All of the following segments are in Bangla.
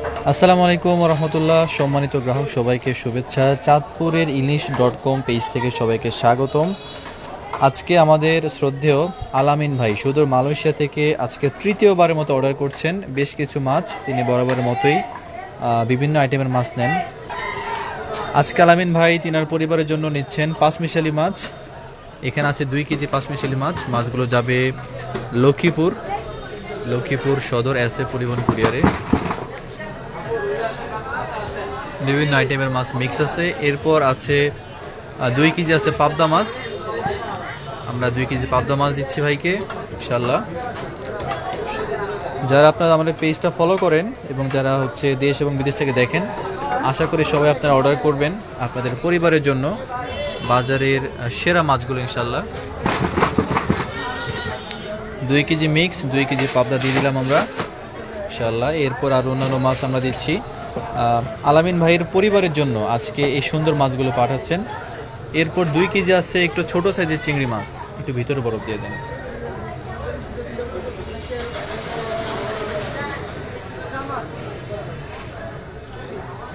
আসসালামু আলাইকুম রহমতুল্লাহ। সম্মানিত গ্রাহক সবাইকে শুভেচ্ছা। চাঁদপুরের ইলিশ.com পেজ থেকে সবাইকে স্বাগতম। আজকে আমাদের শ্রদ্ধেয় আলামিন ভাই সুদূর মালয়েশিয়া থেকে আজকে তৃতীয়বারের মতো অর্ডার করছেন বেশ কিছু মাছ। তিনি বরাবরের মতোই বিভিন্ন আইটেমের মাছ নেন। আজকে আলামিন ভাই তিনার পরিবারের জন্য নিচ্ছেন পাঁচমিশালি মাছ। এখানে আছে 2 কেজি পাঁচমিশালি মাছ। মাছগুলো যাবে লক্ষ্মীপুর সদর এসএ পরিবহন কুরিয়ারে। বিভিন্ন আইটেমের মাছ মিক্স আছে। এরপর আছে 2 কেজি আছে পাবদা মাছ। আমরা 2 কেজি পাবদা মাছ দিচ্ছি ভাইকে ইনশাল্লাহ। যারা আপনারা আমাদের পেজটা ফলো করেন এবং যারা হচ্ছে দেশ এবং বিদেশ থেকে দেখেন, আশা করি সবাই আপনারা অর্ডার করবেন আপনাদের পরিবারের জন্য বাজারের সেরা মাছগুলো ইনশাল্লাহ। 2 কেজি মিক্স, 2 কেজি পাবদা দিয়ে দিলাম আমরা ইনশাল্লাহ। এরপর আর অন্যান্য মাছ আমরা দিচ্ছি। আলামিন ভাইয়ের পরিবারের জন্য আজকে এই সুন্দর মাছগুলো পাঠাচ্ছেন। এরপর 2 কেজি আছে একটু ছোট সাইজের চিংড়ি মাছ, একটু ভিতরে বরফ দিয়ে দেন।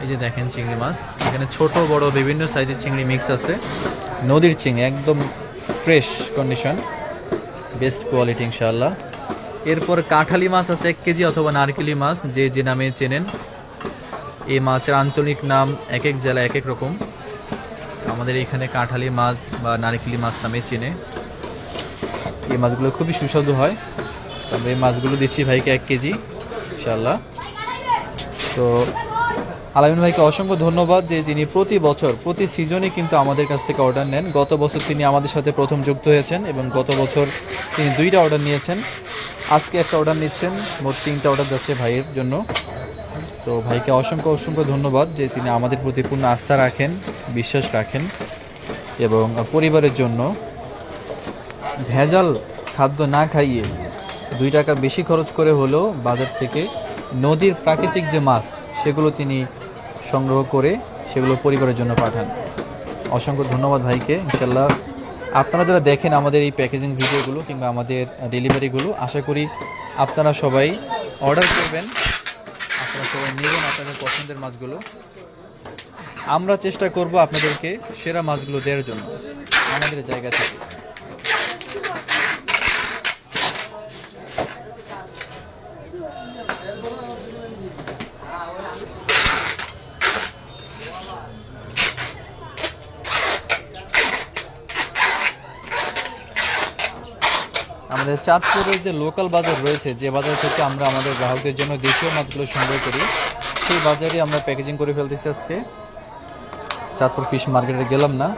এই যে দেখেন চিংড়ি মাছ, এখানে ছোট বড় বিভিন্ন সাইজের চিংড়ি মিক্স আছে। নদীর চিংড়ি, একদম ফ্রেশ কন্ডিশন, বেস্ট কোয়ালিটি ইনশাআল্লাহ। এরপর কাঁঠালি মাছ আছে 1 কেজি অথবা নারকেলি মাছ, যে যে নামে চেনেন। এই মাছের আঞ্চলিক নাম এক এক জেলায় এক এক রকম। আমাদের এখানে কাঁঠালি মাছ বা নারকেলি মাছ নামে চেনে। এই মাছগুলো খুবই সুস্বাদু হয়। তবে এই মাছগুলো দিচ্ছি ভাইকে 1 কেজি ইনশাআল্লাহ। তো আলামিন ভাইকে অসংখ্য ধন্যবাদ যে যিনি প্রতি বছর প্রতি সিজনে কিন্তু আমাদের কাছ থেকে অর্ডার নেন। গত বছর তিনি আমাদের সাথে প্রথম যুক্ত হয়েছেন এবং গত বছর তিনি 2টা অর্ডার নিয়েছেন। আজকে একটা অর্ডার নিচ্ছেন, মোট 3টা অর্ডার যাচ্ছে ভাইয়ের জন্য। তো ভাইকে অসংখ্য ধন্যবাদ যে তিনি আমাদের প্রতি পূর্ণ আস্থা রাখেন, বিশ্বাস রাখেন এবং পরিবারের জন্য ভেজাল খাদ্য না খাইয়ে 2 টাকা বেশি খরচ করে হলেও বাজার থেকে নদীর প্রাকৃতিক যে মাছ সেগুলো তিনি সংগ্রহ করে সেগুলো পরিবারের জন্য পাঠান। অসংখ্য ধন্যবাদ ভাইকে ইনশাল্লাহ। আপনারা যারা দেখেন আমাদের এই প্যাকেজিং ভিডিওগুলো কিংবা আমাদের ডেলিভারিগুলো, আশা করি আপনারা সবাই অর্ডার করবেন, আপনারা সবাই নেবেন আপনাদের পছন্দের মাছগুলো। আমরা চেষ্টা করব আপনাদেরকে সেরা মাছগুলো দেওয়ার জন্য আমাদের জায়গা থেকে। আমাদের চাঁদপুরের যে লোকাল বাজার রয়েছে, যে বাজার থেকে আমরা আমাদের গ্রাহকদের জন্য দেশীয় মাছগুলো সংগ্রহ করি, সেই বাজারে আমরা প্যাকেজিং করে ফেলতেছি আজকে। চাঁদপুর ফিশ মার্কেটে গেলাম না।